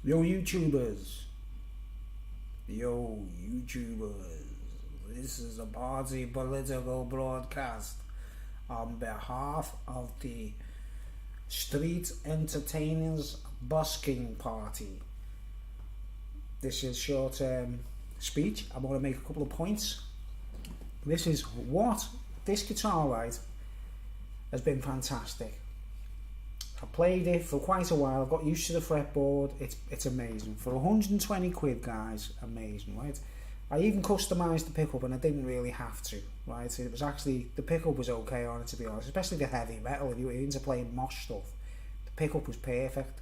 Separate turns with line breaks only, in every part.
Yo YouTubers, yo YouTubers, this is a party political broadcast on behalf of the Street Entertainers Busking Party. This is short speech. I want to make a couple of points. This is what this guitar, right, has been fantastic. I played it for quite a while. I've got used to the fretboard. It's amazing. For 120 quid, guys, amazing, right? I even customised the pickup, and I didn't really have to, right? It was actually, the pickup was okay on it, to be honest, especially the heavy metal. If you were into playing mosh stuff, the pickup was perfect.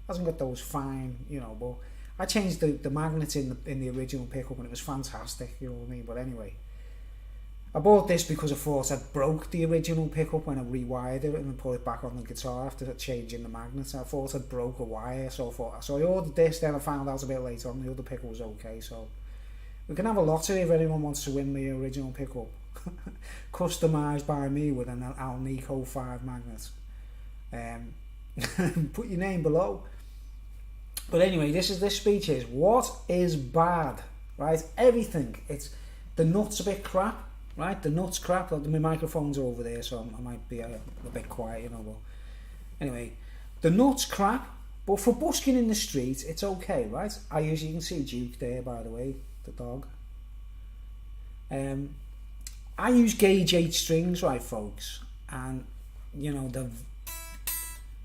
Hasn't got those fine, but I changed the magnets in the original pickup, and it was fantastic, you know what I mean? But anyway, I bought this because I thought I'd broke the original pickup when I rewired it and put it back on the guitar after changing the magnets. I thought I'd broke a wire, so I ordered this. Then I found out a bit later on the other pickup was okay. So we can have a lottery if anyone wants to win the original pickup, customised by me with an Alnico 5 magnet. Put your name below. But anyway, this speech is what is bad, right? Everything. It's the nuts a bit crap. Right, the nuts crap. My microphone's over there, so I might be a bit quiet, But anyway, the nuts crap. But for busking in the street, it's okay, right? You can see Duke there, by the way, the dog. I use gauge 8 strings, right, folks, and they're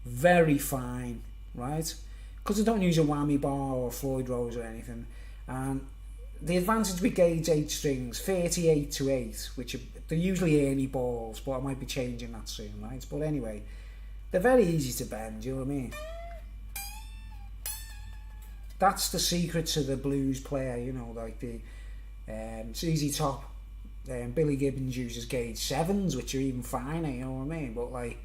very fine, right? Because I don't use a whammy bar or a Floyd Rose or anything, and the advantage with gauge 8 strings, 38 to 8, which they're usually Ernie balls, but I might be changing that soon, right? But anyway, they're very easy to bend, you know what I mean? That's the secret to the blues player, like the ZZ Top. Billy Gibbons uses gauge 7s, which are even finer, you know what I mean? But like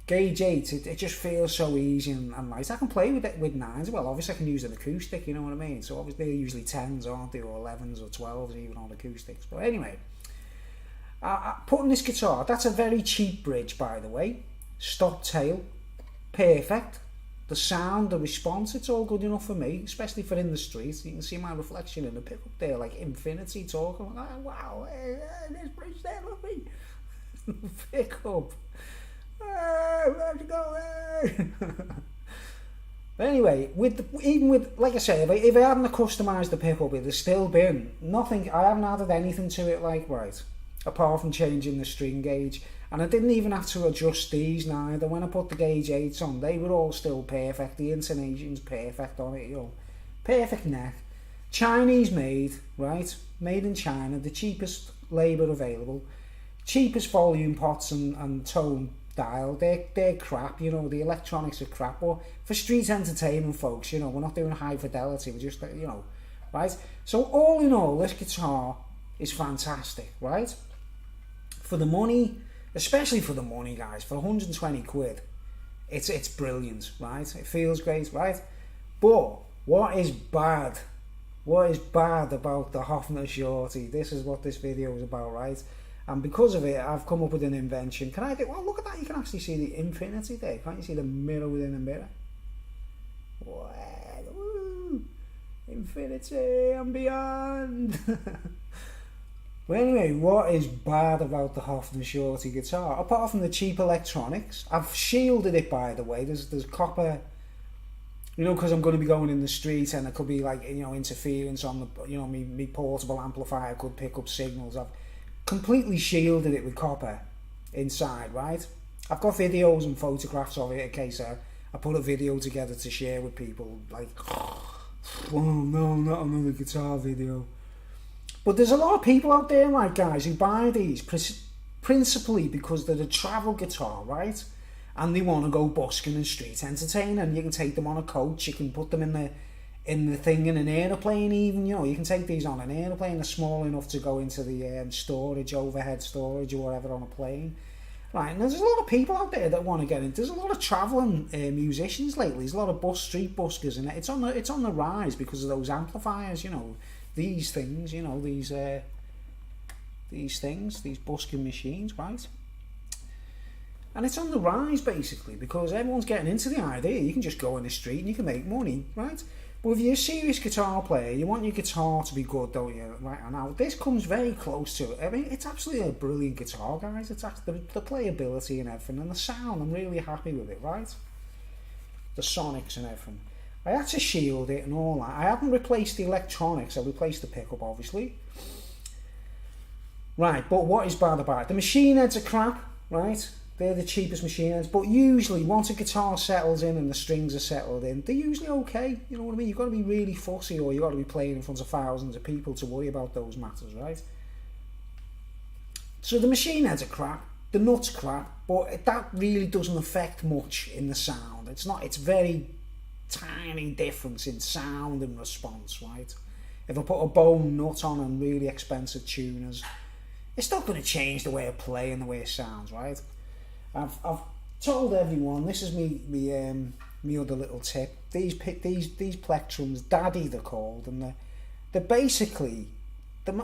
gauge 8, it just feels so easy and nice. I can play with it with 9s. Well, obviously I can use an acoustic, you know what I mean? So obviously they're usually 10s, aren't they, or 11s or 12s even on acoustics. But anyway, putting this guitar, that's a very cheap bridge, by the way. Stop tail, perfect. The sound, the response, it's all good enough for me, especially for in the street. You can see my reflection in the pickup there, like infinity talking. Like, oh, wow, this bridge there, look me. Pickup. Let's go. But anyway, even with like I say, if I hadn't customised the pickup, it'd have still been nothing. I haven't added anything to it, like, right, apart from changing the string gauge, and I didn't even have to adjust these neither. When I put the gauge 8s on, they were all still perfect. The intonation's perfect on it, perfect neck, Chinese made, right, made in China, the cheapest labour available, cheapest volume pots and tone dial. They're crap, the electronics are crap, but for street entertainment, folks, we're not doing high fidelity, we're just, right? So all in all, this guitar is fantastic, right? For the money, especially for the money, guys, for 120 quid, it's brilliant, right? It feels great, right? But what is bad about the Hofner Shorty? This is what this video is about, right? And because of it, I've come up with an invention. Well, look at that. You can actually see the infinity there. Can't you see the mirror within a mirror? Wow. Woo. Infinity and beyond. Well, anyway, what is bad about the Hofner Shorty guitar? Apart from the cheap electronics, I've shielded it, by the way. There's copper, because I'm going to be going in the street, and there could be like, interference on the, me portable amplifier could pick up signals. I've completely shielded it with copper inside, right? I've got videos and photographs of it in case I put a video together to share with people, like, oh no, not another guitar video. But there's a lot of people out there, right, guys, who buy these principally because they're a travel guitar, right? And they want to go busking and street entertaining, and you can take them on a coach, you can put them in the thing in an aeroplane even, you can take these on an aeroplane. They're small enough to go into the storage, overhead storage or whatever on a plane, right? And there's a lot of people out there that want to get in. There's a lot of travelling musicians lately. There's a lot of street buskers, and it's on the rise because of those amplifiers, these things, these busking machines, right? And it's on the rise basically because everyone's getting into the idea you can just go in the street and you can make money, right? But if you're a serious guitar player, you want your guitar to be good, don't you? Right, and now this comes very close to it. I mean, it's absolutely a brilliant guitar, guys. It's actually the playability and everything, and the sound, I'm really happy with it, right? The sonics and everything. I had to shield it and all that. I haven't replaced the electronics. I replaced the pickup, obviously. Right, but what is bad about it? The machine heads are crap, right? They're the cheapest machine heads. But usually, once a guitar settles in and the strings are settled in, they're usually okay. You know what I mean? You've got to be really fussy, or you've got to be playing in front of thousands of people to worry about those matters, right? So the machine heads are crap. The nuts crap. But that really doesn't affect much in the sound. It's very tiny difference in sound and response, right? If I put a bone nut on and really expensive tuners, it's not going to change the way I play and the way it sounds, right? I've told everyone, this is me other little tip. These plectrums, Daddy they're called, and they're basically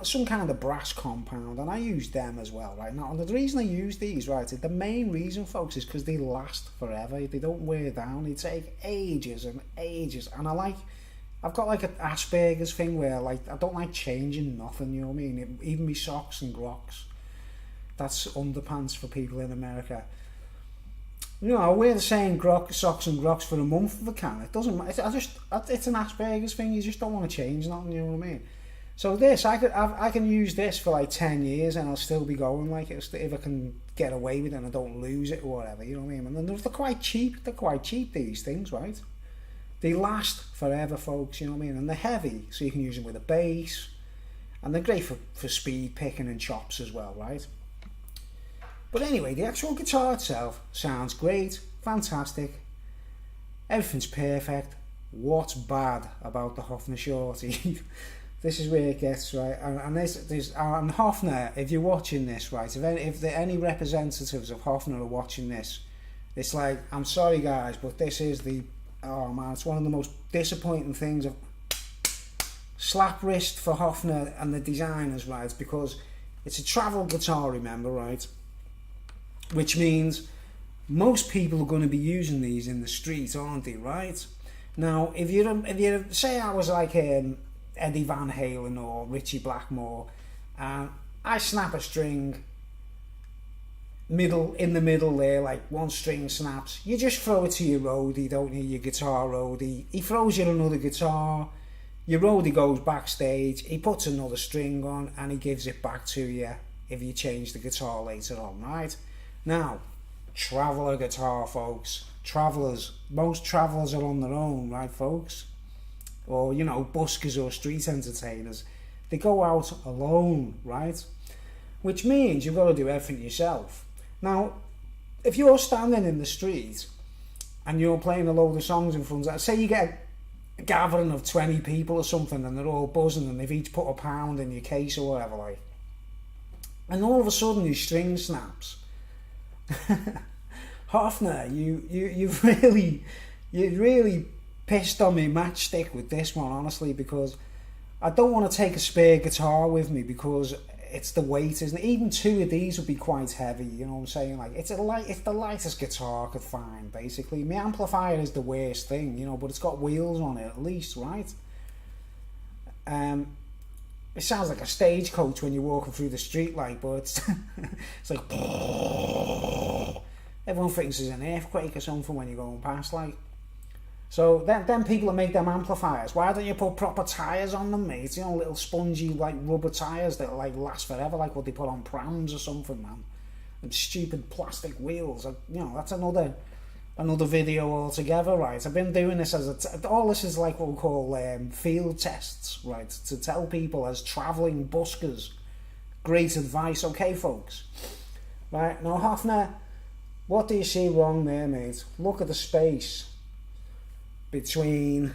some kind of brass compound, and I use them as well, right? Now, the reason I use these, right, the main reason, folks, is because they last forever. They don't wear down. They take ages and ages, and I've got like an Asperger's thing where like I don't like changing nothing, you know what I mean? Even me socks and grocs. That's underpants for people in America. You know, I wear the same socks and grocs for a month if I can. It doesn't matter. It's an Asperger's thing. You just don't want to change nothing, you know what I mean? So this, I can use this for like 10 years and I'll still be going like it if I can get away with it and I don't lose it or whatever, you know what I mean? And they're quite cheap. They're quite cheap, these things, right? They last forever, folks, you know what I mean? And they're heavy, so you can use them with a bass. And they're great for speed picking and chops as well, right? But anyway, the actual guitar itself sounds great, fantastic. Everything's perfect. What's bad about the Hofner Shorty? This is where it gets, right? And Hofner, if you're watching this, right, if any representatives of Hofner are watching this, it's like, I'm sorry guys, but this is oh man, it's one of the most disappointing things. Slap wrist for Hofner and the designers, right? Because it's a travel guitar, remember, right? Which means most people are going to be using these in the street, aren't they, right? Now, if you say I was like Eddie Van Halen or Richie Blackmore, and I snap a string in the middle there, like one string snaps, you just throw it to your roadie, don't you, your guitar roadie. He throws you another guitar, your roadie goes backstage, he puts another string on and he gives it back to you if you change the guitar later on, right? Now, traveller guitar, folks. Most travellers are on their own, right, folks? Or, you know, buskers or street entertainers. They go out alone, right? Which means you've got to do everything yourself. Now, if you're standing in the street and you're playing a load of songs in front of, say you get a gathering of 20 people or something and they're all buzzing and they've each put £1 in your case or whatever, like, and all of a sudden your string snaps. Hofner, you've really pissed on me matchstick with this one, honestly, because I don't want to take a spare guitar with me because it's the weight, isn't it? Even two of these would be quite heavy, you know what I'm saying? Like, it's the lightest guitar I could find, basically. My amplifier is the worst thing, you know, but it's got wheels on it at least, right? It sounds like a stagecoach when you're walking through the street, like, but it's like everyone thinks there's an earthquake or something when you're going past, like. So then people that make them amplifiers, why don't you put proper tyres on them, mate? You know, little spongy like rubber tyres that like last forever, like what they put on prams or something, man. And stupid plastic wheels. You know, that's another video altogether, right? I've been doing this all this is like what we call field tests, right? To tell people as travelling buskers, great advice, okay, folks? Right, now Hofner, what do you see wrong there, mate? Look at the space between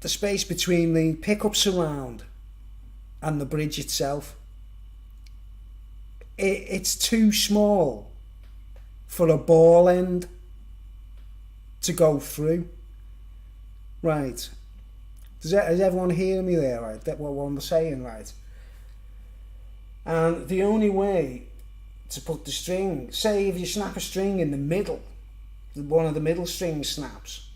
the pickup surround and the bridge itself. It's too small for a ball end to go through. Right. Is everyone hearing me there, right? That's what I'm saying, right? And the only way to put the string, say if you snap a string in the middle, one of the middle strings snaps,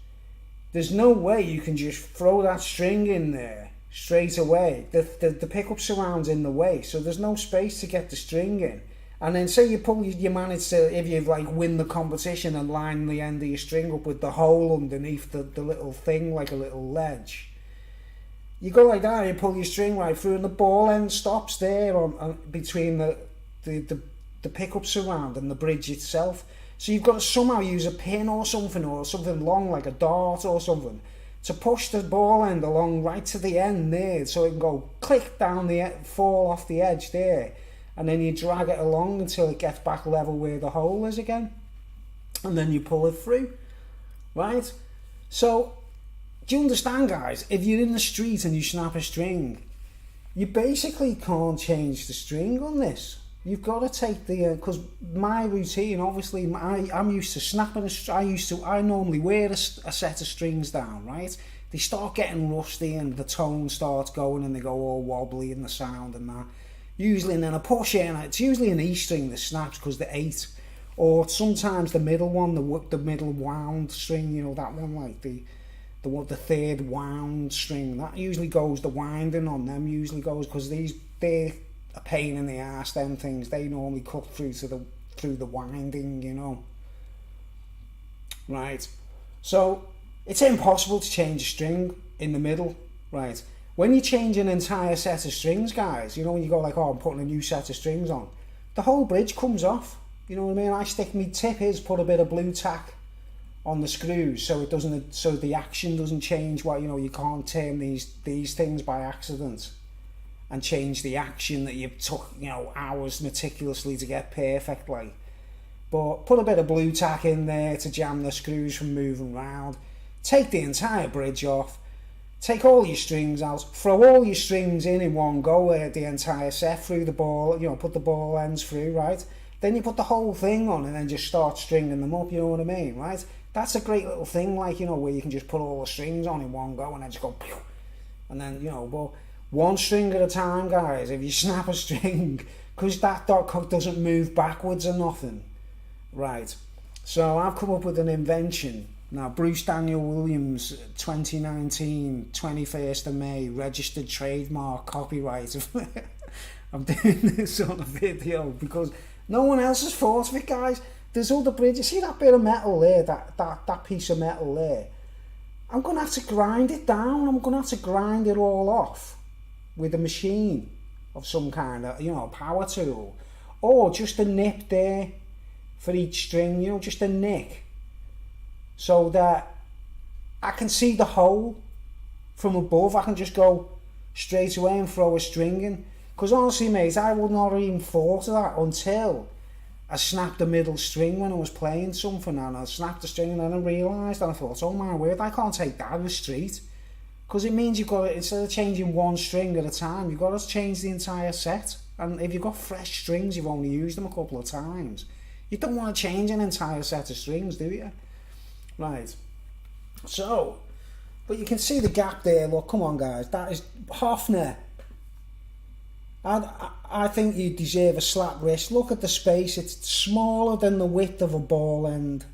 there's no way you can just throw that string in there straight away. The pickup surround's in the way, so there's no space to get the string in. And then say you manage to, if you like win the competition and line the end of your string up with the hole underneath the little thing, like a little ledge. You go like that, you pull your string right through, and the ball end stops there on between the pickup surround and the bridge itself. So you've got to somehow use a pin or something long like a dart or something to push the ball end along right to the end there, so it can go click down fall off the edge there, and then you drag it along until it gets back level where the hole is again, and then you pull it through, right? So do you understand, guys? If you're in the street and you snap a string, you basically can't change the string on this. You've got to take because my routine, obviously, I'm used to snapping I normally wear a set of strings down, right? They start getting rusty and the tone starts going and they go all wobbly in the sound and that. Usually, and then I push it, and it's usually an E string that snaps because they're 8. Or sometimes the middle one, the middle wound string, you know, that one, like the third wound string, that usually goes, the winding on them usually goes, because they're a pain in the arse, them things. They normally cut through the winding, you know. Right. So it's impossible to change a string in the middle, right? When you change an entire set of strings, guys, you know, when you go like, oh, I'm putting a new set of strings on, the whole bridge comes off. You know what I mean? My tip is put a bit of blue tack on the screws so the action doesn't change. What, you know, you can't turn these things by accident and change the action that you took, you know, hours meticulously to get perfect, like. But put a bit of blue tack in there to jam the screws from moving around. Take the entire bridge off. Take all your strings out. Throw all your strings in one go, the entire set through the ball. You know, put the ball ends through, right? Then you put the whole thing on and then just start stringing them up. You know what I mean, right? That's a great little thing, like, you know, where you can just put all the strings on in one go and then just go, pew, and then, you know, but one string at a time, guys. If you snap a string, because that doesn't move backwards or nothing, right? So I've come up with an invention. Now, Bruce Daniel Williams, 2019, 21st of May, registered trademark, copyright. I'm doing this on a video because no one else has thought of it, guys. There's other bridges. See that bit of metal there, that piece of metal there? I'm going to have to grind it down. I'm going to have to grind it all off with a machine of some kind of, you know, power tool. Or just a nip there for each string, you know, just a nick. So that I can see the hole from above. I can just go straight away and throw a string in. Because honestly, mate, I would not have even thought of that until I snapped the middle string when I was playing something, and I snapped the string and then I realised, and I thought, oh my word, I can't take that in the street. Because it means you've got to, instead of changing one string at a time, you've got to change the entire set. And if you've got fresh strings, you've only used them a couple of times. You don't want to change an entire set of strings, do you? Right. So, but you can see the gap there. Look, come on, guys. That is Hofner. I think you deserve a slap wrist. Look at the space. It's smaller than the width of a ball end.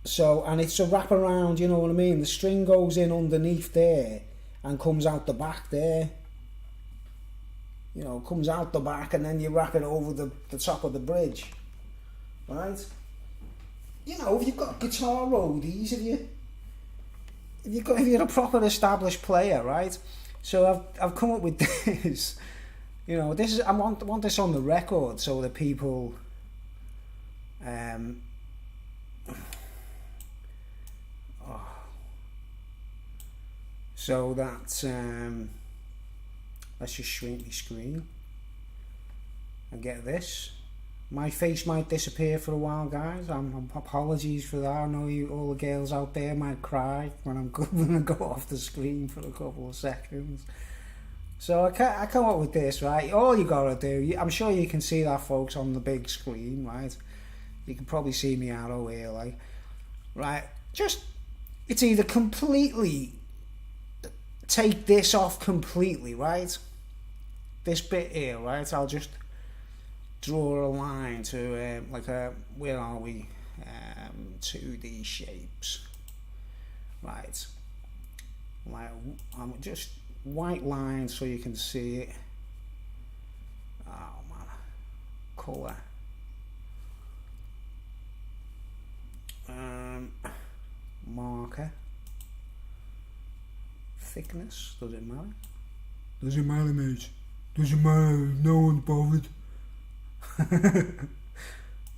So, and it's a wrap around, you know what I mean? The string goes in underneath there and comes out the back there. You know, comes out the back and then you wrap it over the top of the bridge. Right? You know, if you've got guitar roadies, if you're a proper established player, right? So I've come up with this. You know, this is I want this on the record so that people so that let's just shrink the screen and get this. My face might disappear for a while, guys. Apologies for that. I know all the girls out there might cry when I go off the screen for a couple of seconds. So I come up with this, right? All you gotta do, I'm sure you can see that, folks, on the big screen, right? You can probably see me arrow here, like, right? Just, it's either completely, take this off completely, right? This bit here, right? I'll just draw a line to like a, where are we, 2D shapes, Right. Like, I'm just white line so you can see it. Oh man. Colour. Marker. Thickness. Does it matter? Doesn't matter, mate. Doesn't matter. No one's bothered.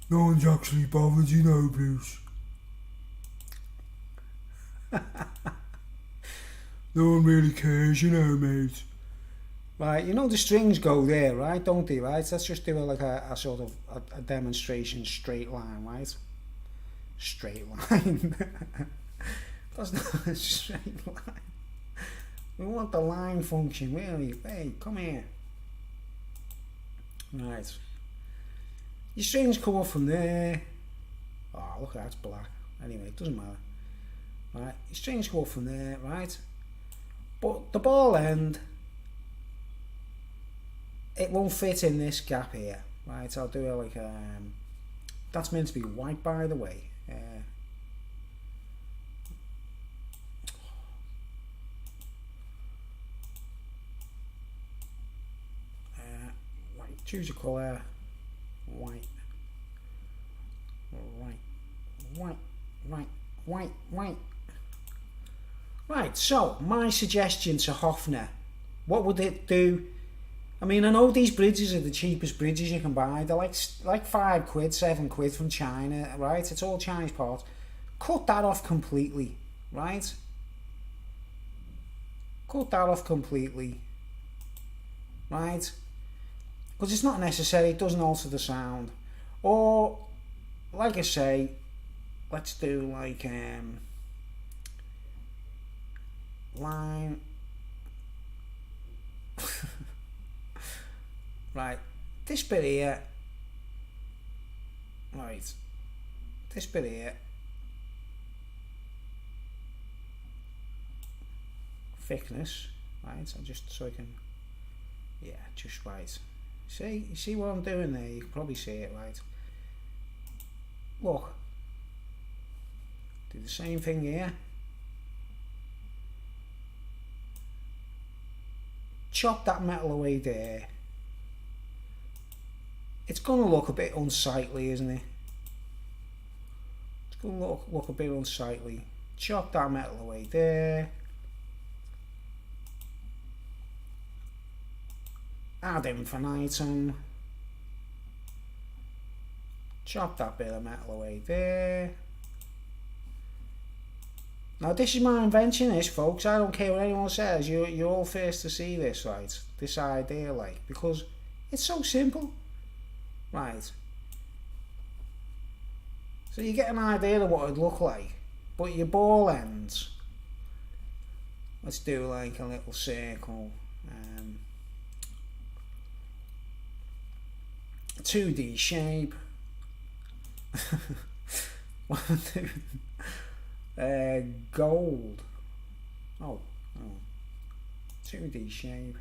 No one's actually bothered, you know, Bruce. No one really cares, you know, mate. Right, you know the strings go there, right? Don't they, right? Let's just do like a sort of a demonstration straight line, right? Straight line. That's not a straight line. We want the line function, really. Hey, come here. Right. Your strings come up from there. Oh, look, that's black. Anyway, it doesn't matter. Right, your strings go up from there, right? But the ball end, it won't fit in this gap here, right? I'll do it like that's meant to be white, by the way. White. Choose your colour. White. White. Right, so my suggestion to Hofner, what would it do? I mean, I know these bridges are the cheapest bridges you can buy. They're like £5, £7 from China, right? It's all Chinese parts. Cut that off completely, right? Cut that off completely, right? Because it's not necessary, it doesn't alter the sound. Or, like I say, let's do like line. Right, this bit here, right, this bit here, thickness, right, so just so I can, yeah, just right. See, you see what I'm doing there? You can probably see it, right? Look, do the same thing here. Chop that metal away there. It's going to look a bit unsightly, isn't it? It's going to look a bit unsightly. Chop that metal away there. Add infinitum. Chop that bit of metal away there. Now this is my invention, this, folks. I don't care what anyone says. You're all first to see this, right? This idea, like, because it's so simple. Right. So you get an idea of what it'd look like. But your ball ends. Let's do like a little circle. 2D shape. Gold. Oh. 2D shape.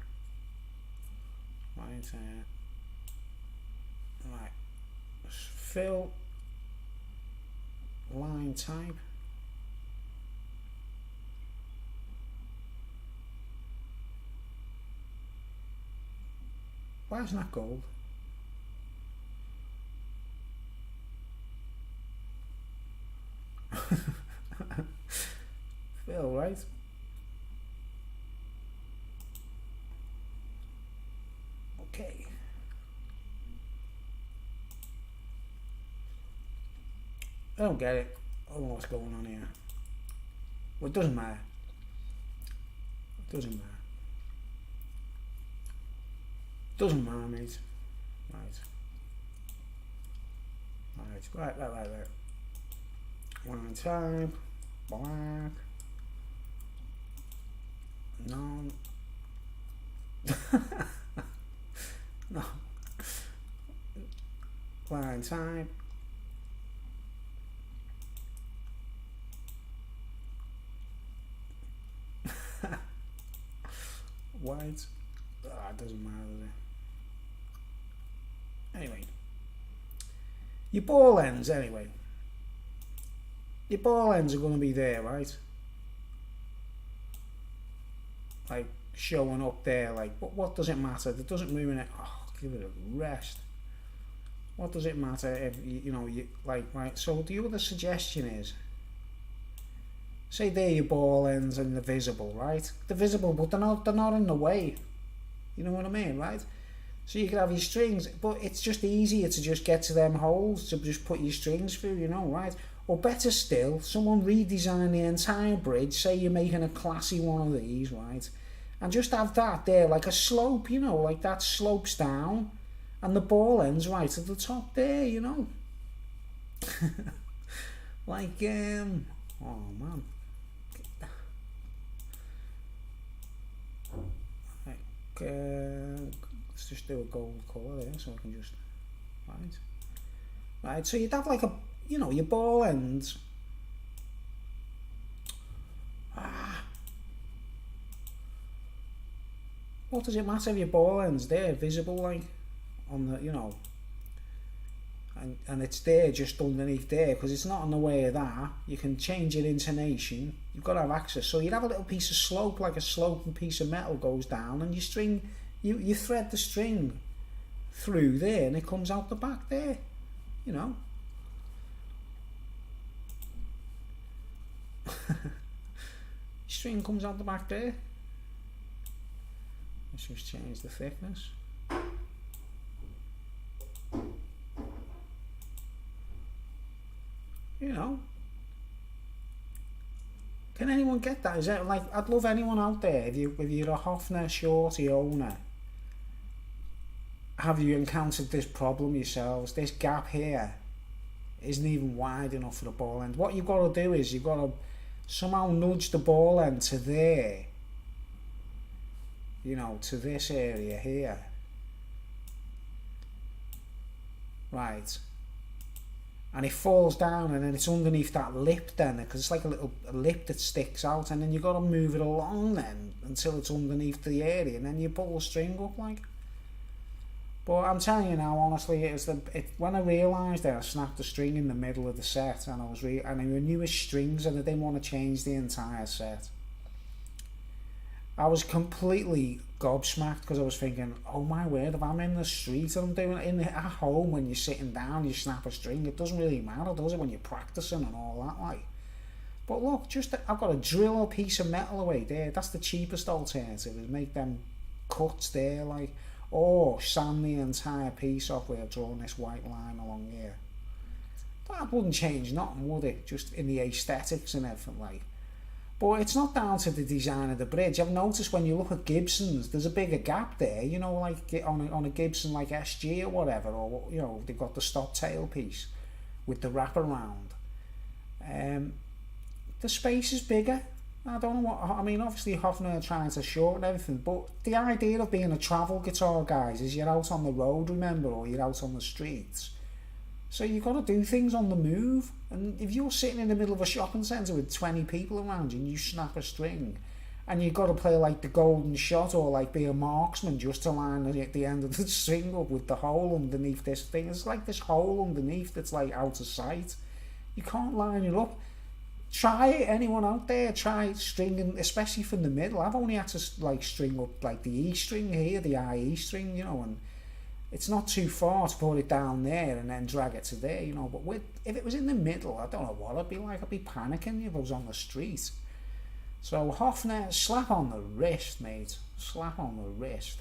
Right. Right. Fill. Line type. Why isn't that gold? Fill, right? Okay. I don't get it. I don't know what's going on here. Well, it doesn't matter. It doesn't matter. Doesn't matter, mate. Right. Line type, black, none. No. Line type. White. It doesn't matter, does it? Anyway. Your ball ends, anyway. Your ball ends are going to be there, right? like showing up there, like, but what does it matter? It doesn't ruin it. Oh, give it a rest. What does it matter if you know you like, right? So the other suggestion is, say there your ball ends and they're visible, right? They're visible, but they're not in the way. You know what I mean, right? So you can have your strings, but it's just easier to just get to them holes to just put your strings through, you know, right? Or better still, someone redesign the entire bridge, say you're making a classy one of these, right? And just have that there, like a slope, you know, like that slopes down, and the ball ends right at the top there, you know. Like, oh man. Like, let's just do a gold colour there so I can just, right, so you'd have like a, you know, your ball ends, what does it matter if your ball ends there visible, like on the, you know, and it's there just underneath there, because it's not in the way of that. You can change your intonation, you've got to have access. So you'd have a little piece of slope, like a sloping piece of metal goes down, and your string, you thread the string through there and it comes out the back there, you know. String comes out the back there. Let's just change the thickness. You know, can anyone get that? Is that like, I'd love anyone out there, if you're a Hofner Shorty owner, have you encountered this problem yourselves? This gap here isn't even wide enough for the ball end. What you've got to do is you've got to somehow nudge the ball end to there, you know, to this area here, right? And it falls down, and then it's underneath that lip then, because it's like a lip that sticks out, and then you've got to move it along then until it's underneath the area, and then you pull the string up, like. But I'm telling you now, honestly, when I realised that I snapped the string in the middle of the set, and I knew his strings, and I didn't want to change the entire set. I was completely gobsmacked, because I was thinking, oh my word, if I'm in the street and I'm doing it at home, when you're sitting down, you snap a string, it doesn't really matter, does it, when you're practicing and all that, like. But look, I've got to drill a piece of metal away there. That's the cheapest alternative, is make them cuts there, like, or sand the entire piece off where I've drawn this white line along here. That wouldn't change nothing, would it? Just in the aesthetics and everything, like. But it's not down to the design of the bridge. I've noticed when you look at Gibsons, there's a bigger gap there, you know, like on a Gibson like SG or whatever, or, you know, they've got the stop tail piece with the wraparound. The space is bigger. I don't know what, I mean, obviously Hofner are trying to shorten everything, but the idea of being a travel guitar, guys, is you're out on the road, remember, or you're out on the streets. So you've got to do things on the move. And if you're sitting in the middle of a shopping centre with 20 people around you and you snap a string, and you've got to play like the golden shot, or like be a marksman just to line at the end of the string up with the hole underneath this thing. It's like this hole underneath that's like out of sight. You can't line it up. Try it, anyone out there, try stringing, especially from the middle. I've only had to like string up like the E string here, the IE string, you know, and it's not too far to put it down there and then drag it to there, you know. But if it was in the middle, I don't know what I'd be like. I'd be panicking if I was on the street. So Hofner, slap on the wrist, mate. Slap on the wrist.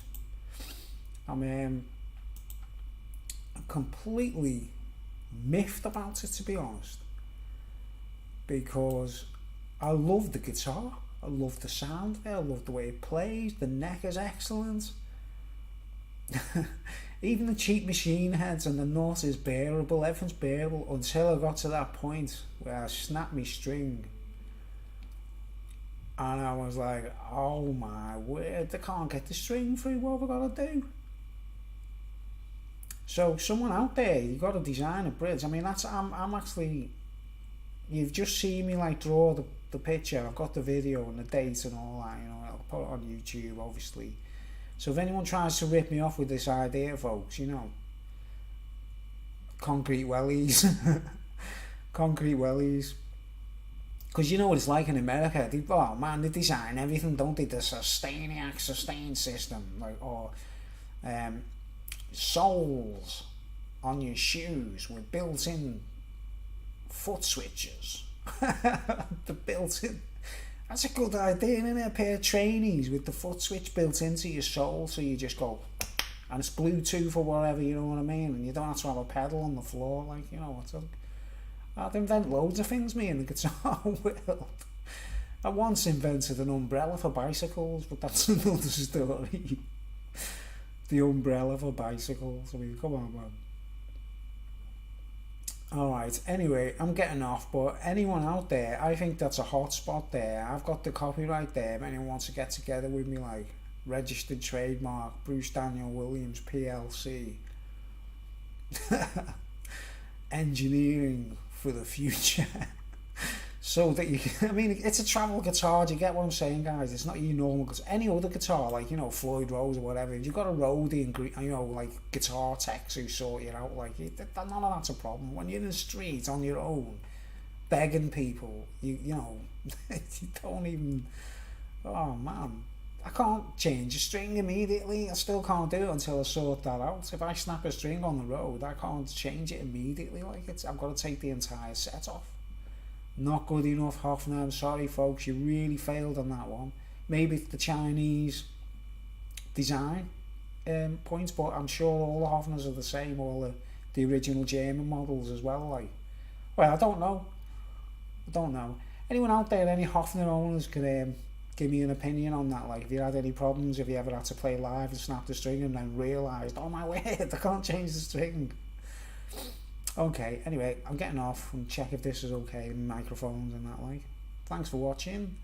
I'm completely miffed about it, to be honest, because I love the guitar. I love the sound of it. I love the way it plays. The neck is excellent. Even the cheap machine heads and the nut is bearable. Everything's bearable until I got to that point where I snapped my string, and I was like, oh my word, I can't get the string through. What have I got to do? So someone out there, you got to design a bridge. I mean, I'm actually, you've just seen me like draw the picture. I've got the video and the date and all that, you know. I'll put it on YouTube, obviously. So if anyone tries to rip me off with this idea, folks, you know, concrete wellies. Concrete wellies. Because you know what it's like in America. Oh man, they design everything, don't they? The Sustainiac sustain system, like, or soles on your shoes with built-in foot switches. The built-in. That's a good idea, isn't it? A pair of trainees with the foot switch built into your sole, so you just go, and it's Bluetooth or whatever, you know what I mean? And you don't have to have a pedal on the floor, like, you know what's up. I'd invent loads of things, me, in the guitar world. I once invented an umbrella for bicycles, but that's another story. The umbrella for bicycles. I mean, come on, man. Alright, anyway, I'm getting off, but anyone out there, I think that's a hot spot there. I've got the copyright there. If anyone wants to get together with me, like, registered trademark, Bruce Daniel Williams, PLC. Engineering for the future. So that you can, I mean, it's a travel guitar. Do you get what I'm saying, guys? It's not your normal guitar. Any other guitar, like, you know, Floyd Rose or whatever, if you've got a roadie and, you know, like, guitar techs who sort you out, like, none of that's a problem. When you're in the street on your own, begging people, you know, you don't even, oh man, I can't change a string immediately. I still can't do it until I sort that out. If I snap a string on the road, I can't change it immediately. Like, I've got to take the entire set off. Not good enough, Hofner. I'm sorry, folks. You really failed on that one. Maybe it's the Chinese design points, but I'm sure all the Hofners are the same. All the original German models as well. Like, well, I don't know. Anyone out there, any Hofner owners, could give me an opinion on that. Like, if you had any problems, if you ever had to play live and snap the string and then realised, oh my word, I can't change the string. Okay, anyway, I'm getting off and check if this is okay, microphones and that, like. Thanks for watching.